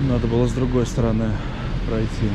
Надо было с другой стороны пройти.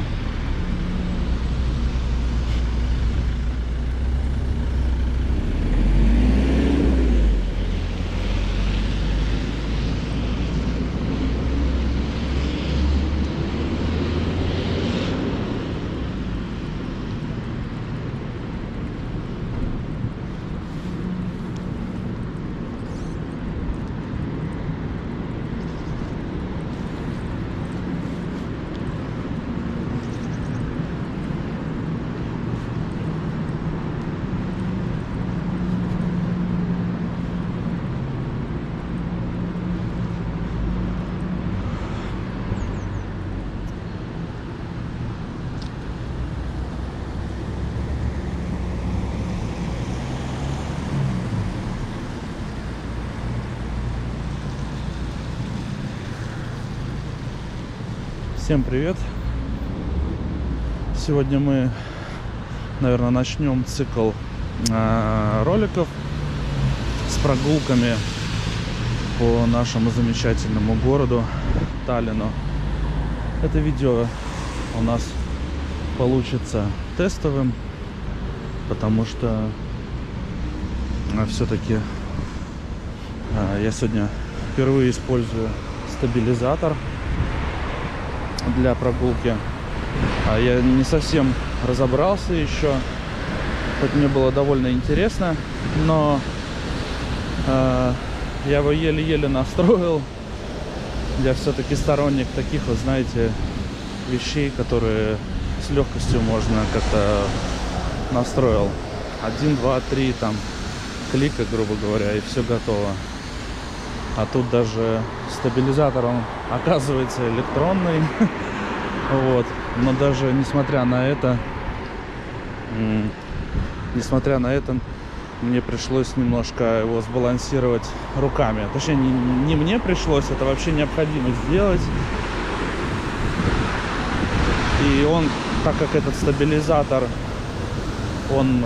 Всем привет! Сегодня мы, наверное, начнем цикл роликов с прогулками по нашему замечательному городу Таллину. Это видео у нас получится тестовым, потому что все-таки я сегодня впервые использую стабилизатор для прогулки. Я не совсем разобрался еще, хоть мне было довольно интересно, но я его еле-еле настроил. Я все-таки сторонник таких, вот знаете, вещей, которые с легкостью можно как-то настроил. 1, 2, 3 там клика, грубо говоря, и все готово. А тут даже стабилизатор, он оказывается электронный. Вот. Но даже несмотря на это, мне пришлось немножко его сбалансировать руками. Точнее, не мне пришлось, это вообще необходимо сделать. И он, так как этот стабилизатор, он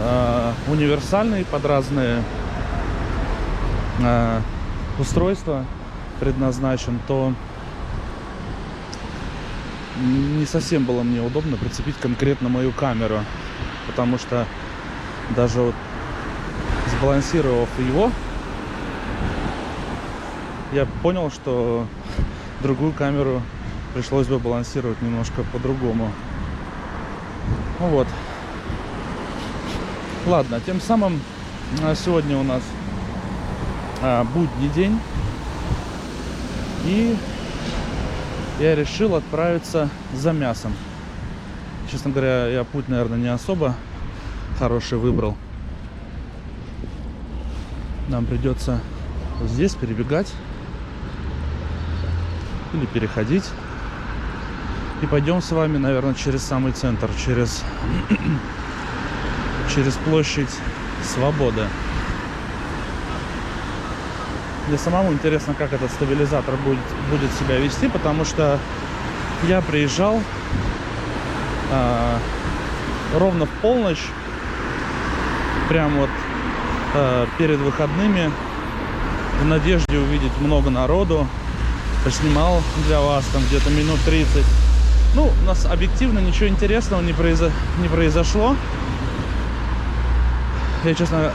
универсальный под разные устройства предназначен, то не совсем было мне удобно прицепить конкретно мою камеру, потому что даже вот сбалансировав его, я понял, что другую камеру пришлось бы балансировать немножко по-другому. Ну вот. Ладно, тем самым сегодня у нас будний день, и я решил отправиться за мясом. Честно говоря, я путь, наверное, не особо хороший выбрал. Нам придется вот здесь перебегать или переходить, и пойдем с вами, наверное, через самый центр, через площадь Свободы. Мне самому интересно, как этот стабилизатор будет себя вести, потому что я приезжал ровно в полночь, прям вот перед выходными, в надежде увидеть много народу. Поснимал для вас там где-то минут 30. Ну, у нас объективно ничего интересного не произошло. Я, честно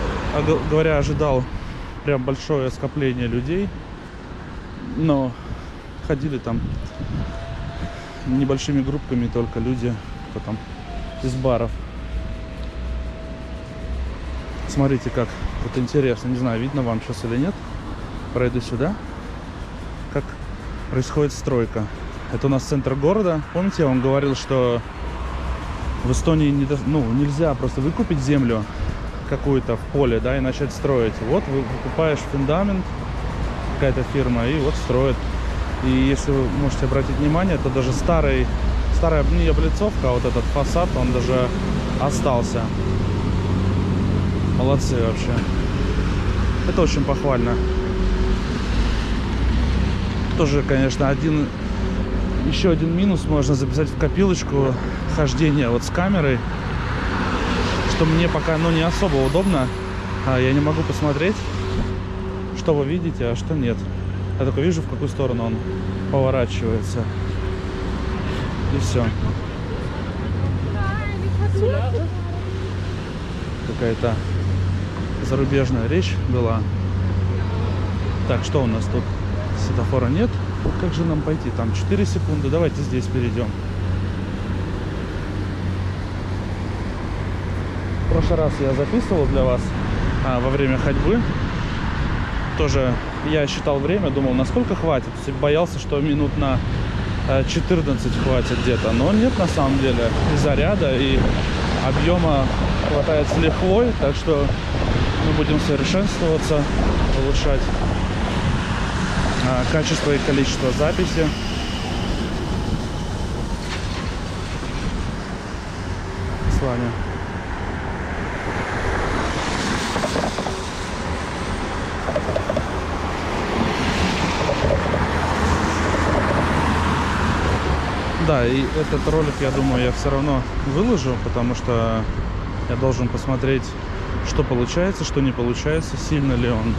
говоря, ожидал прям большое скопление людей, но ходили там небольшими группками только люди, потом из баров. Смотрите, как вот интересно, не знаю, видно вам сейчас или нет. Пройду сюда, как происходит стройка. Это у нас центр города. Помните, я вам говорил, что в Эстонии нельзя просто выкупить землю какую-то в поле, да, и начать строить. Вот вы выкупаешь фундамент, какая-то фирма, и вот строит. И если вы можете обратить внимание, то даже старая не облицовка, а вот этот фасад, он даже остался. Молодцы вообще. Это очень похвально. Тоже, конечно, еще один минус можно записать в копилочку хождения вот с камерой, что мне пока, не особо удобно. Я не могу посмотреть, что вы видите, а что нет. Я только вижу, в какую сторону он поворачивается. И все. Какая-то зарубежная речь была. Так, что у нас тут? Светофора нет. Как же нам пойти? Там 4 секунды. Давайте здесь перейдем. В прошлый раз я записывал для вас во время ходьбы. Тоже я считал время, думал, насколько хватит. Боялся, что минут на 14 хватит где-то. Но нет, на самом деле. И заряда, и объема хватает с лихвой. Так что мы будем совершенствоваться, улучшать качество и количество записи. С вами. Да, и этот ролик, я думаю, я все равно выложу, потому что я должен посмотреть, что получается, что не получается, сильно ли он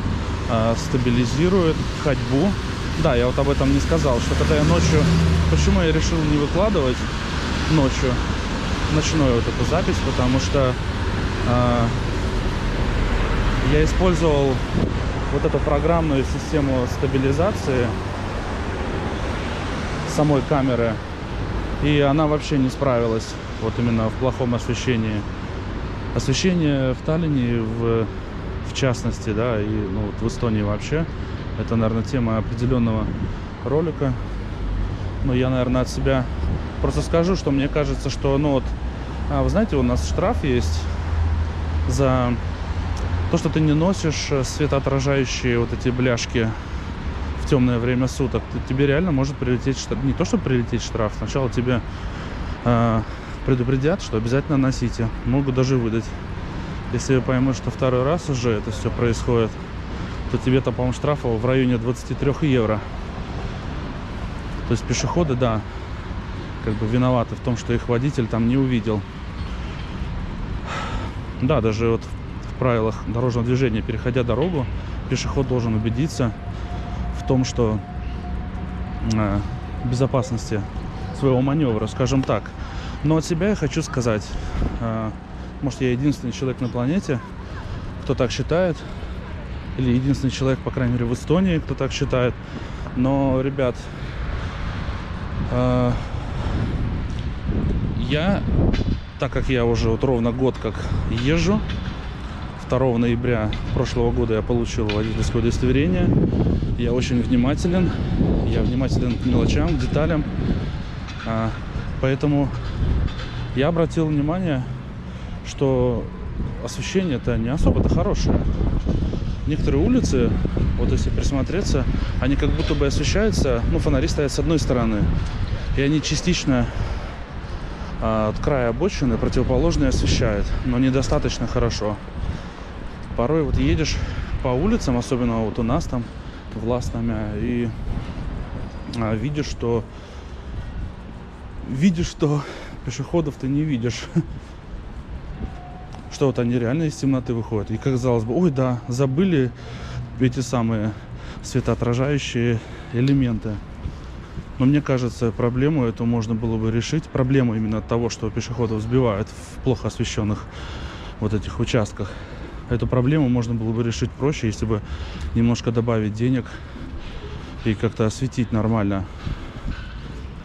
стабилизирует ходьбу. Да, я вот об этом не сказал, что когда я ночью... Почему я решил не выкладывать ночью ночную вот эту запись? Потому что я использовал вот эту программную систему стабилизации самой камеры, и она вообще не справилась вот именно в плохом освещении. Освещение в Таллине, в частности, да, и вот в Эстонии вообще, это, наверное, тема определенного ролика. Но я, наверное, от себя просто скажу, что мне кажется, что, вы знаете, у нас штраф есть за то, что ты не носишь светоотражающие вот эти бляшки в темное время суток. Тебе реально может прилететь штраф. Не то, что прилететь штраф, сначала тебе предупредят, что обязательно носите. Могут даже выдать. Если поймут, что второй раз уже это все происходит, то тебе-то, по-моему, штрафа в районе 23 евро. То есть пешеходы, да, как бы виноваты в том, что их водитель там не увидел. Да, даже вот в правилах дорожного движения, переходя дорогу, пешеход должен убедиться в том, что безопасности своего маневра, скажем так. Но от себя я хочу сказать, может, я единственный человек на планете, кто так считает, или единственный человек, по крайней мере, в Эстонии, кто так считает. Но, ребят, так как я уже вот ровно год как езжу, 2 ноября прошлого года я получил водительское удостоверение, я очень внимателен, к мелочам, к деталям, поэтому я обратил внимание, что освещение-то не особо-то хорошее. Некоторые улицы, вот если присмотреться, они как будто бы освещаются, фонари стоят с одной стороны, и они частично от края обочины противоположные освещают, но недостаточно хорошо. Порой вот едешь по улицам, особенно вот у нас там в Ластаме, и видишь, что пешеходов ты не видишь. Что вот они реально из темноты выходят. И казалось бы, ой, да, забыли эти самые светоотражающие элементы. Но мне кажется, проблему эту можно было бы решить. Проблему именно от того, что пешеходов сбивают в плохо освещенных вот этих участках. Эту проблему можно было бы решить проще, если бы немножко добавить денег и как-то осветить нормально.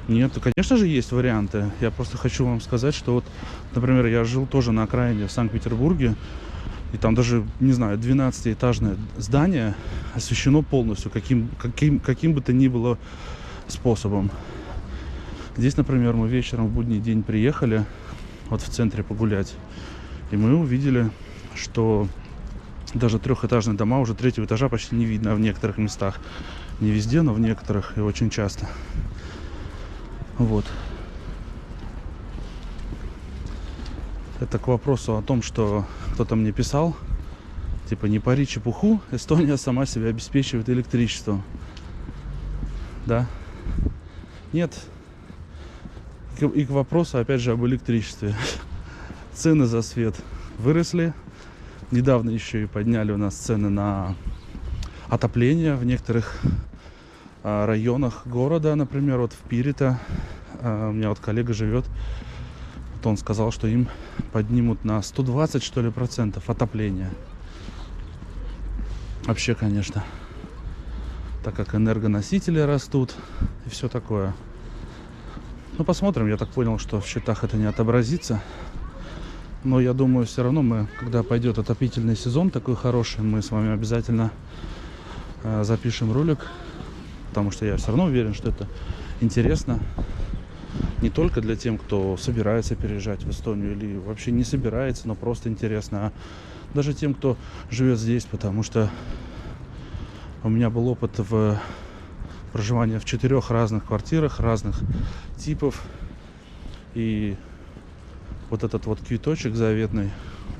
Нет, конечно же есть варианты. Я просто хочу вам сказать, что вот, например, я жил тоже на окраине в Санкт-Петербурге, и там даже, не знаю, 12-этажное здание освещено полностью, каким бы то ни было способом. Здесь, например, мы вечером в будний день приехали вот в центре погулять, и мы увидели что даже трехэтажные дома уже третьего этажа почти не видно в некоторых местах. Не везде, но в некоторых и очень часто. Вот. Это к вопросу о том, что кто-то мне писал, типа, не пари чепуху, Эстония сама себя обеспечивает электричеством. Да? Нет. И к вопросу, опять же, об электричестве. Цены за свет выросли. Недавно еще и подняли у нас цены на отопление в некоторых районах города. Например, вот в Пирита у меня вот коллега живет. Вот он сказал, что им поднимут на 120, что ли, процентов отопления. Вообще, конечно. Так как энергоносители растут и все такое. Ну, посмотрим. Я так понял, что в счетах это не отобразится. Но я думаю, все равно мы, когда пойдет отопительный сезон такой хороший, мы с вами обязательно запишем ролик. Потому что я все равно уверен, что это интересно. Не только для тем, кто собирается переезжать в Эстонию или вообще не собирается, но просто интересно. А даже тем, кто живет здесь, потому что у меня был опыт в проживания в 4 разных квартирах, разных типов. И вот этот вот квиточек заветный,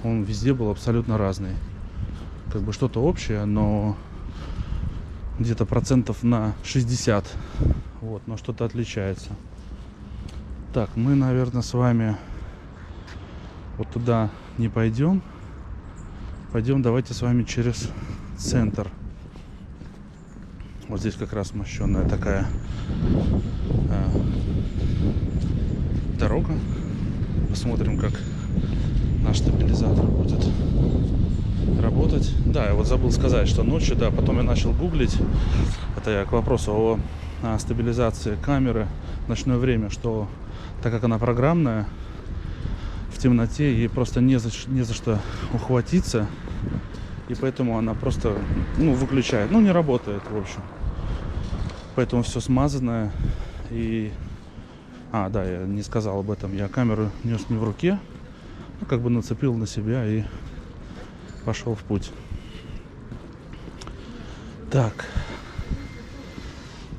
он везде был абсолютно разный. Как бы что-то общее, но где-то процентов на 60. Вот, но что-то отличается. Так, мы, наверное, с вами вот туда не пойдем. Пойдем, давайте с вами через центр. Вот здесь как раз мощенная такая дорога. Посмотрим, как наш стабилизатор будет работать. Да, я вот забыл сказать, что ночью, да, потом я начал гуглить. Это я к вопросу о стабилизации камеры в ночное время, что так как она программная, в темноте ей просто не за что ухватиться. И поэтому она просто, выключает. Не работает, в общем. Поэтому все смазанное. И... да, я не сказал об этом. Я камеру нес не в руке. Как бы нацепил на себя и пошел в путь. Так.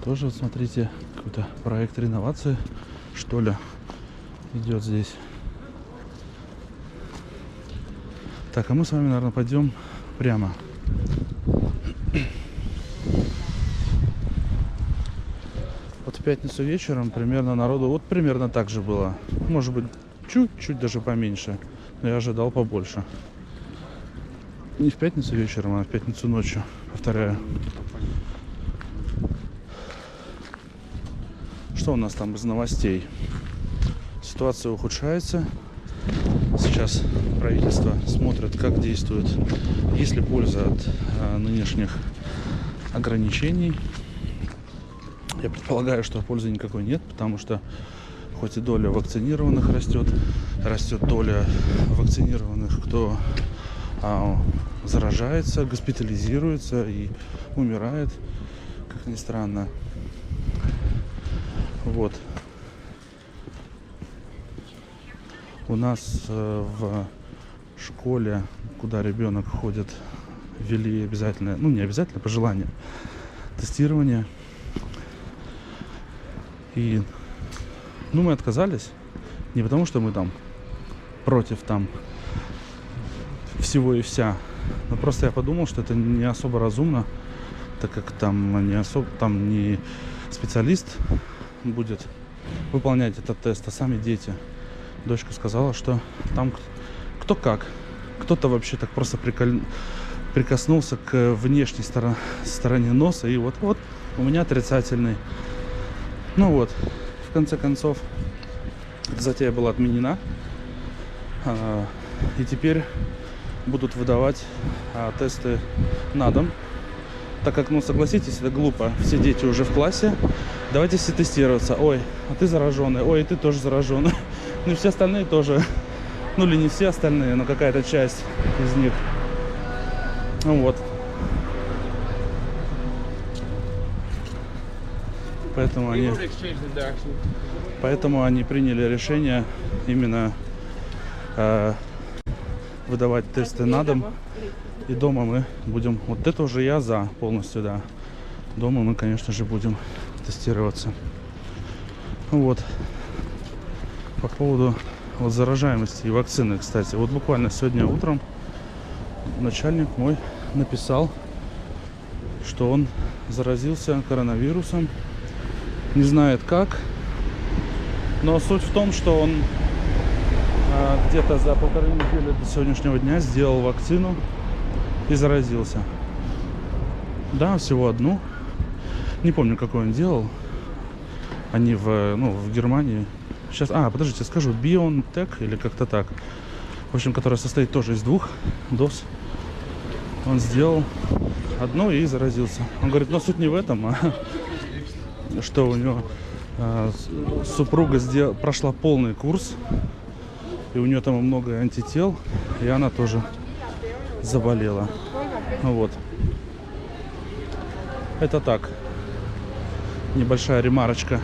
Тоже, вот смотрите, какой-то проект реновации, что ли, идет здесь. Так, а мы с вами, наверное, пойдем прямо. Вот в пятницу вечером примерно народу вот примерно так же было. Может быть, чуть-чуть даже поменьше. Но я ожидал побольше. Не в пятницу вечером, а в пятницу ночью. Повторяю. Что у нас там из новостей? Ситуация ухудшается. Сейчас правительство смотрит, как действует, есть ли польза от нынешних ограничений. Я предполагаю, что пользы никакой нет, потому что хоть и доля вакцинированных растет доля вакцинированных, кто заражается, госпитализируется и умирает, как ни странно. Вот. У нас в школе, куда ребенок ходит, ввели обязательное, не обязательно, по желанию, тестирование. И, мы отказались. Не потому, что мы там против всего и вся. Но просто я подумал, что это не особо разумно, так как там не специалист будет выполнять этот тест, а сами дети. Дочка сказала, что там кто как. Кто-то вообще так просто прикоснулся к внешней стороне носа, и вот у меня отрицательный. В конце концов, эта затея была отменена. И теперь будут выдавать тесты на дом. Так как, согласитесь, это глупо. Все дети уже в классе. Давайте все тестироваться. Ой, а ты зараженный. Ой, ты тоже зараженный. И все остальные тоже. Или не все остальные, но какая-то часть из них. Поэтому они приняли решение именно выдавать тесты на дом. И дома мы будем... Вот это уже я за полностью, да. Дома мы, конечно же, будем тестироваться. Вот. По поводу вот заражаемости и вакцины, кстати. Вот буквально сегодня утром начальник мой написал, что он заразился коронавирусом. Не знает как. Но суть в том, что он где-то за 1,5 недели до сегодняшнего дня сделал вакцину и заразился. Да, всего одну. Не помню, какой он делал. Они в Германии. Сейчас, подождите, скажу. BioNTech или как-то так. В общем, которая состоит тоже из 2 доз. Он сделал одну и заразился. Он говорит, но суть не в этом, а что у него супруга прошла полный курс. И у нее там много антител. И она тоже заболела. Вот. Это так. Небольшая ремарочка.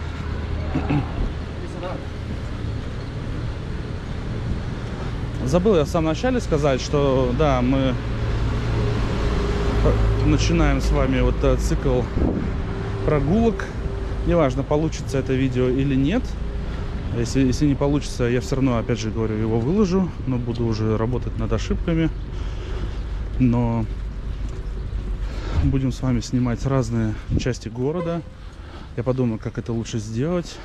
Забыл я в самом начале сказать, что да, мы начинаем с вами вот цикл прогулок. Неважно, получится это видео или нет. Если не получится, я все равно, опять же говорю, его выложу. Но буду уже работать над ошибками. Но будем с вами снимать разные части города. Я подумаю, как это лучше сделать.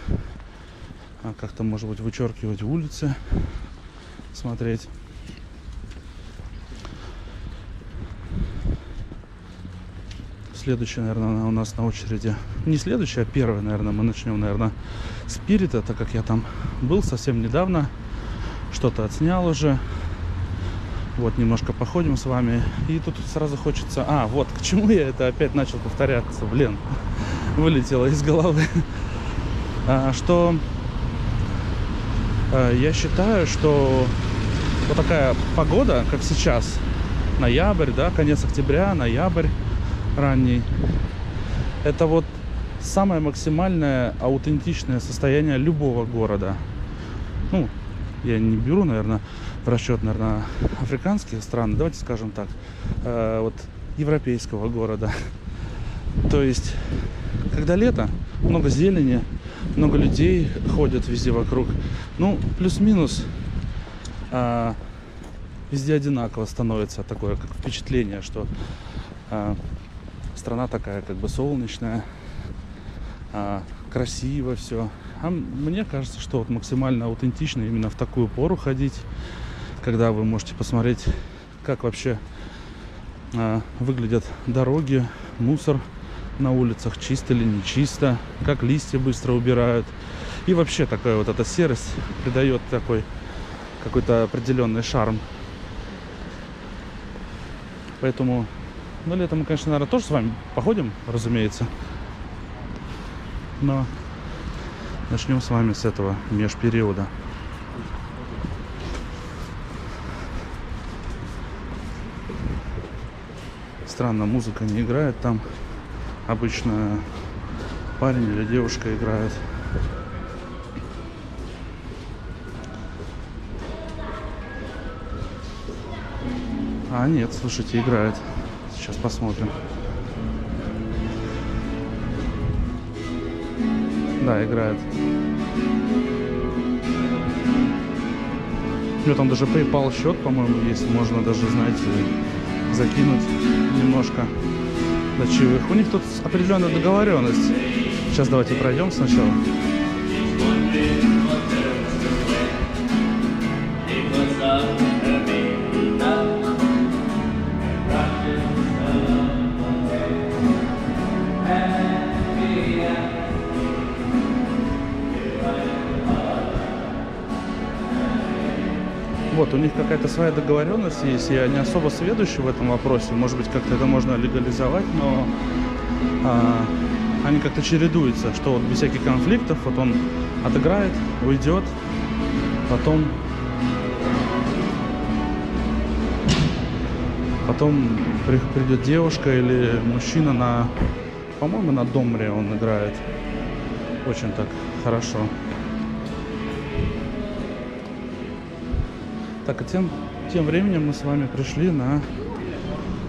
Как-то, может быть, вычеркивать улицы. Смотреть. Следующая, наверное, у нас на очереди. Не следующая, а первая, наверное. Мы начнем, наверное, с Спирита, так как я там был совсем недавно. Что-то отснял уже. Вот, немножко походим с вами. И тут сразу хочется... вот к чему я это опять начал повторяться. Блин, вылетело из головы. Что я считаю, что вот такая погода, как сейчас, ноябрь, да, конец октября, ноябрь ранний, это вот самое максимальное аутентичное состояние любого города. Ну, я не беру, наверное, в расчет, наверное, африканские страны, давайте скажем так, вот европейского города. То есть, когда лето, много зелени, много людей ходят везде вокруг. Ну, плюс-минус везде одинаково становится такое, как впечатление, что страна такая, как бы солнечная, красиво все. А мне кажется, что вот максимально аутентично именно в такую пору ходить, когда вы можете посмотреть, как вообще выглядят дороги, мусор на улицах, чисто или не чисто, как листья быстро убирают. И вообще такая вот эта серость придает такой какой-то определенный шарм. Поэтому, летом мы, конечно, наверное, тоже с вами походим, разумеется. Но начнем с вами с этого межпериода. Странно, музыка не играет там. Обычно парень или девушка играет. Нет, слушайте, играет. Сейчас посмотрим. Да, играет. У него там даже PayPal счет, по-моему, есть. Можно даже, знаете, закинуть немножко ночевых. У них тут определенная договоренность. Сейчас давайте пройдем сначала. Вот, у них какая-то своя договоренность есть. Я не особо сведущий в этом вопросе. Может быть, как-то это можно легализовать, но они как-то чередуются, что вот без всяких конфликтов, вот он отыграет, уйдет, потом придет девушка или мужчина на, по-моему, на домре он играет. Очень так хорошо. Так, и тем временем мы с вами пришли на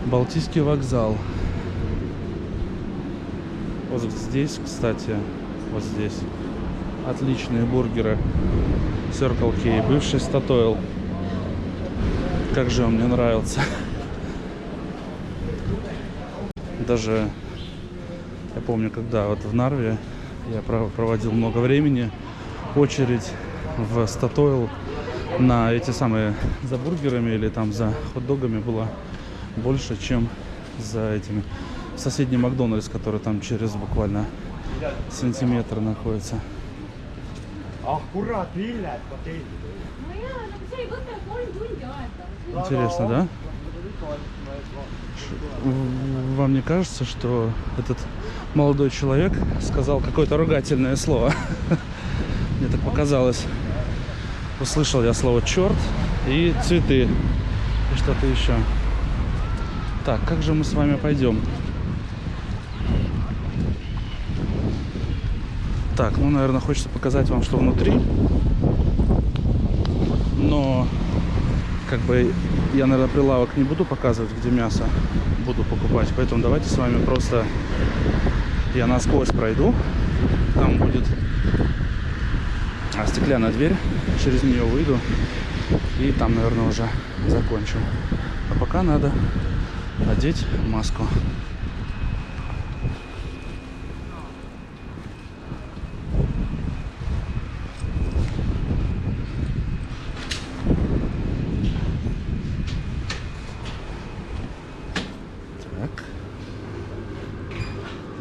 Балтийский вокзал. Вот здесь, кстати, вот здесь отличные бургеры Circle K, бывший Statoil. Как же он мне нравился. Даже я помню, когда вот в Нарве я проводил много времени, очередь в Statoil на эти самые за бургерами или там за хот-догами была больше, чем за этими. Соседний Макдональдс, который там через буквально сантиметр находится. Интересно, да? Вам не кажется, что этот молодой человек сказал какое-то ругательное слово? Мне так показалось. Услышал я слово «черт» и «цветы» и что-то еще. Так, как же мы с вами пойдем? Так, ну, наверное, хочется показать вам, что внутри. Но, как бы, я, наверное, прилавок не буду показывать, где мясо буду покупать. Поэтому давайте с вами просто я насквозь пройду. Там будет стеклянная дверь. Через нее выйду. И там, наверное, уже закончу. А пока надо надеть маску.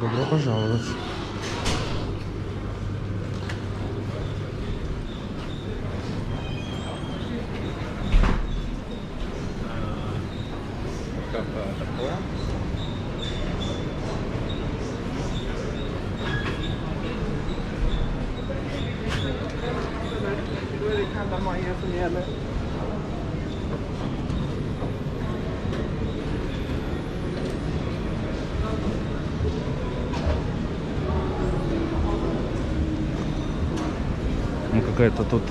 Добро пожаловать. Ну, какая-то тут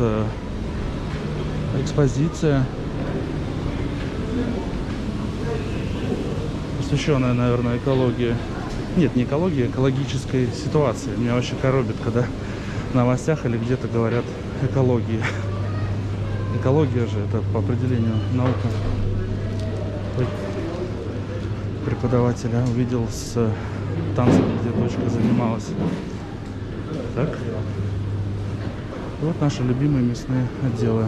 экспозиция, посвященная, наверное, экологии. Нет, не экологии, экологической ситуации. Меня вообще коробит, когда в новостях или где-то говорят экологии. Экология же это по определению наука. Преподавателя увидел с танцами, где дочка занималась. Так. Вот наши любимые мясные отделы.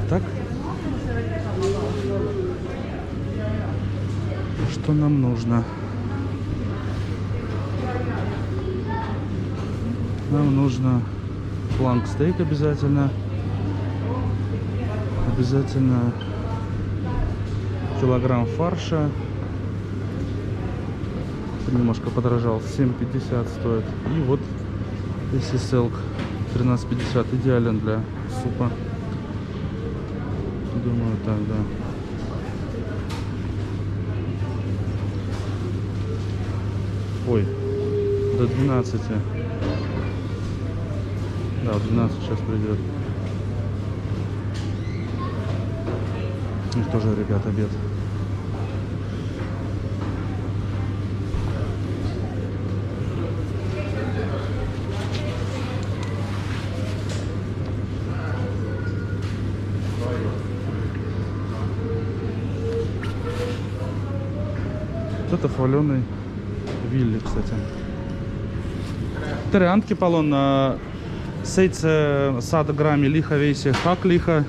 Так. Что нам нужно? Нам нужно фланг стейк обязательно. Обязательно килограмм фарша. Немножко подорожал, 7,50 стоит. И вот если селк 13,50 идеален для супа. Думаю, так, да. Ой, до 12. Да, в 12 сейчас придет. У них тоже, ребят, обед. Вот это хваленый Вилли, кстати. Tere palun 700 grammi lihaveisi hakkliha.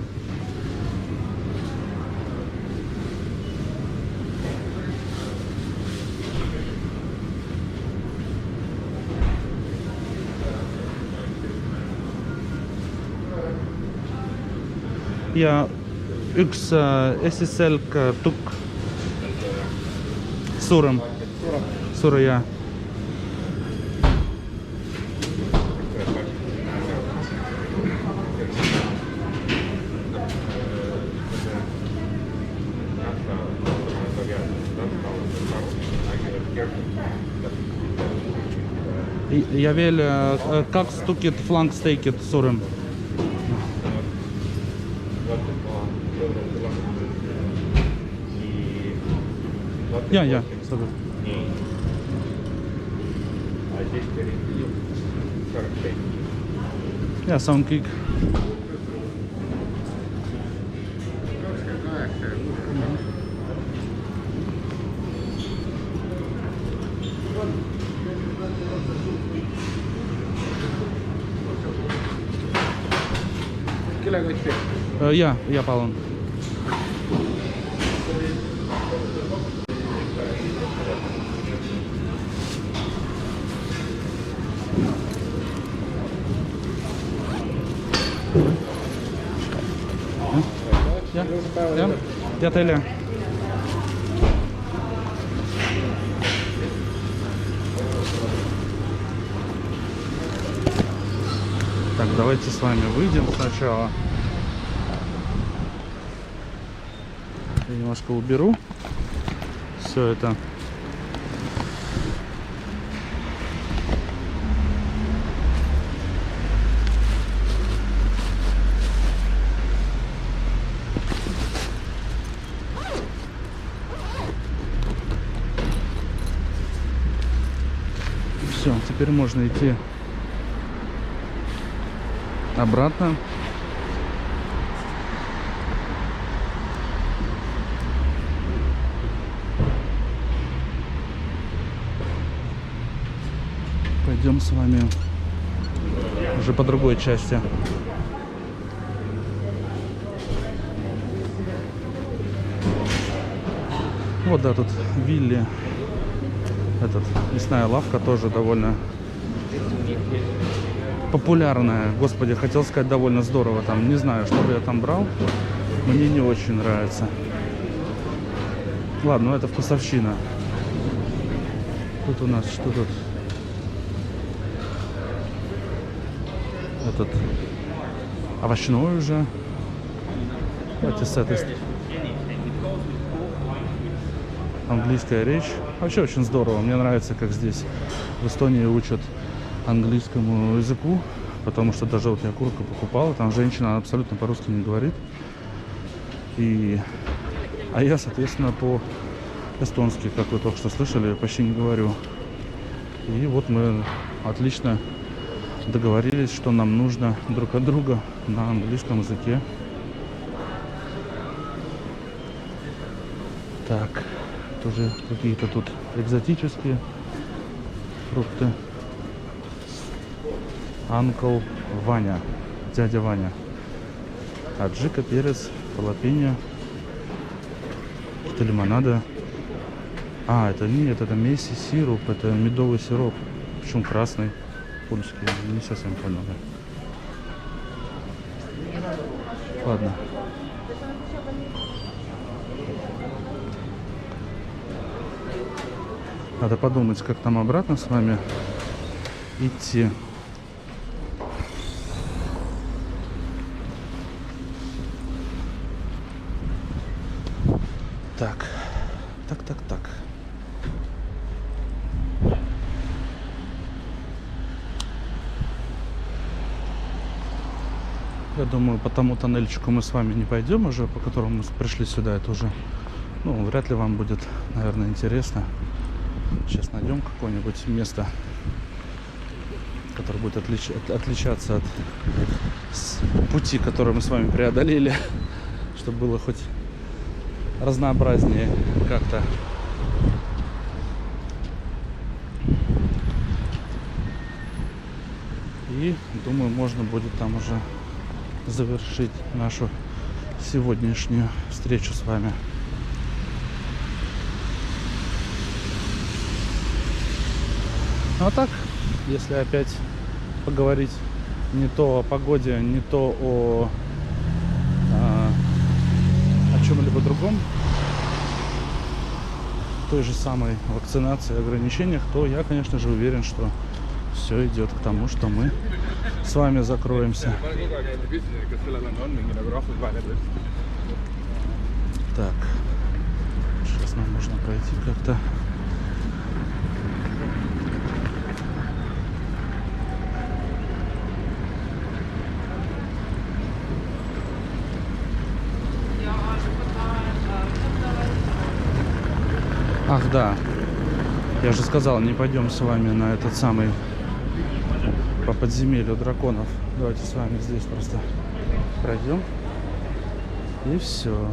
Ja üks esiselg tukk. Suurem. Suurem, jah. Jag vill как stycket flanksteket surren. Ja, супер. Ja, soundkick. Ja palun. Ja teile. Так, давайте с вами выйдем сначала. Я немножко уберу все это. Все, теперь можно идти обратно. Пойдем с вами уже по другой части. Вот, да, тут Вилли, этот, мясная лавка тоже довольно популярная. Господи, хотел сказать, довольно здорово там. Не знаю, что бы я там брал. Мне не очень нравится. Ладно, ну это вкусовщина. Тут у нас что тут? Этот овощной уже. Давайте с этой. Английская речь. Вообще очень здорово. Мне нравится, как здесь в Эстонии учат английскому языку, потому что даже вот я куртку покупал, там женщина абсолютно по-русски не говорит. А я, соответственно, по-эстонски, как вы только что слышали, почти не говорю. И вот мы отлично договорились, что нам нужно друг от друга на английском языке. Так, тоже какие-то тут экзотические фрукты. Uncle Ваня, дядя Ваня. Аджика, перец, халапеньо, какие-то лимонады. А, это нет, это месси сироп, это медовый сироп. Причем красный, польский, не совсем понял. Ладно. Надо подумать, как там обратно с вами идти. Так. Я думаю, по тому тоннельчику мы с вами не пойдем уже, по которому мы пришли сюда. Это уже, ну, вряд ли вам будет, наверное, интересно. Сейчас найдем какое-нибудь место, которое будет отличаться от пути, который мы с вами преодолели, чтобы было хоть разнообразнее как-то. И думаю, можно будет там уже завершить нашу сегодняшнюю встречу с вами. Ну а так, если опять поговорить не то о погоде, не то о чем-либо другом, той же самой вакцинации, ограничениях, то я, конечно же, уверен, что все идет к тому, что мы с вами закроемся. Так, сейчас нам нужно пройти как-то. Ах, да. Я же сказал, не пойдем с вами на этот самый по подземелью драконов. Давайте с вами здесь просто пройдем. И все.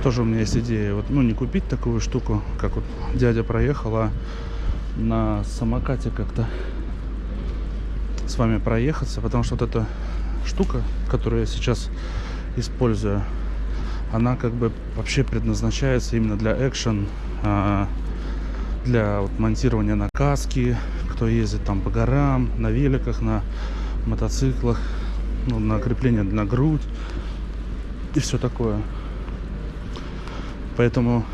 Тоже у меня есть идея, вот, ну, не купить такую штуку, как вот дядя проехал, а на самокате как-то с вами проехаться, потому что вот эта штука, которую я сейчас использую, она как бы вообще предназначается именно для экшен, для вот монтирования на каске, кто ездит там по горам, на великах, на мотоциклах, ну, на крепление на грудь и все такое. Поэтому,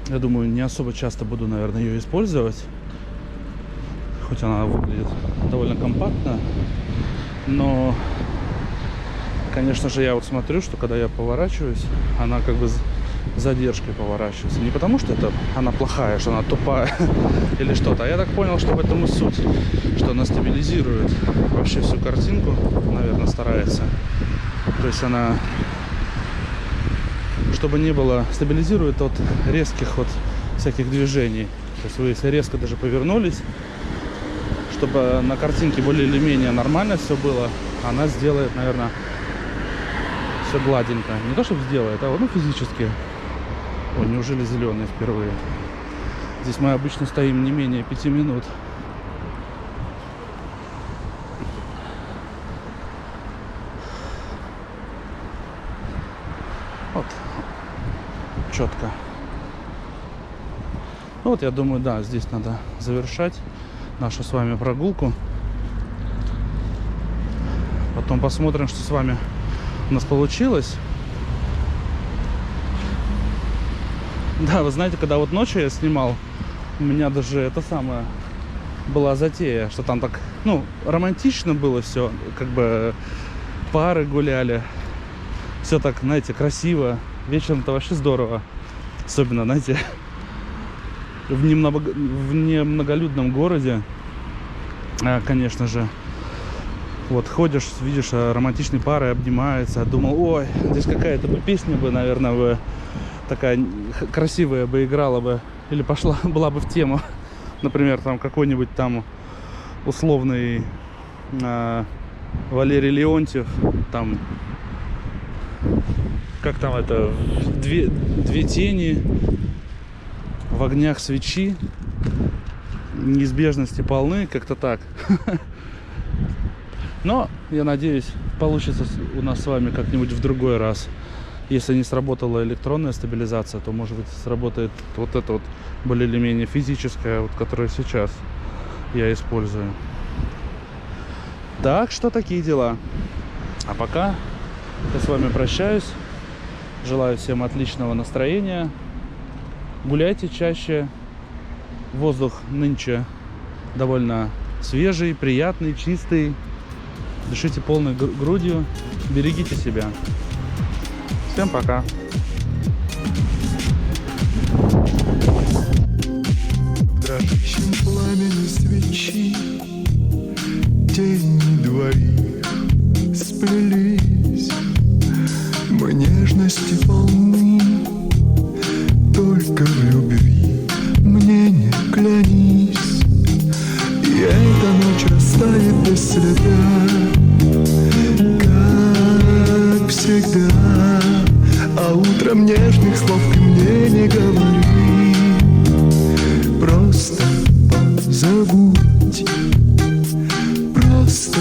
я думаю, не особо часто буду, наверное, ее использовать. Хоть она выглядит довольно компактно. Но, конечно же, я вот смотрю, что когда я поворачиваюсь, она как бы с задержкой поворачивается. Не потому, что она плохая, что она тупая или что-то. А я так понял, что в этом и суть. Что она стабилизирует вообще всю картинку, наверное, старается. То есть она... чтобы не было, стабилизирует от резких вот всяких движений. То есть вы, если резко даже повернулись, чтобы на картинке более или менее нормально все было, она сделает, наверное, все гладенько. Не то, чтобы сделает, а вот, ну, физически. Ой, неужели зеленый впервые? Здесь мы обычно стоим не менее 5 минут. Вот. Четко. Ну вот, я думаю, да, здесь надо завершать нашу с вами прогулку. Потом посмотрим, что с вами у нас получилось. Да, вы знаете, когда вот ночью я снимал, у меня даже это самое была затея, что там так, ну, романтично было все, как бы пары гуляли. Все так, знаете, красиво. Вечером-то вообще здорово. Особенно, знаете, в немноголюдном городе. Конечно же. Вот ходишь, видишь, романтичные пары обнимаются. Думал, ой, здесь какая-то бы песня бы, наверное, бы такая красивая бы играла бы. Или пошла, была бы в тему. Например, там какой-нибудь там условный Валерий Леонтьев. Там... Как там это? Две тени в огнях свечи. Неизбежности полны. Как-то так. Но, я надеюсь, получится у нас с вами как-нибудь в другой раз. Если не сработала электронная стабилизация, то, может быть, сработает вот эта вот более или менее физическая, вот, которую сейчас я использую. Так что такие дела. А пока я с вами прощаюсь. Желаю всем отличного настроения. Гуляйте чаще. Воздух нынче довольно свежий, приятный, чистый. Дышите полной грудью. Берегите себя. Всем пока. В дрожащем пламени свечи тени двоих сплелись. Мы нежности полны, только в любви мне не клянись. И эта ночь растает без следа, как всегда. А утром нежных слов ты мне не говори. Просто позабудь, просто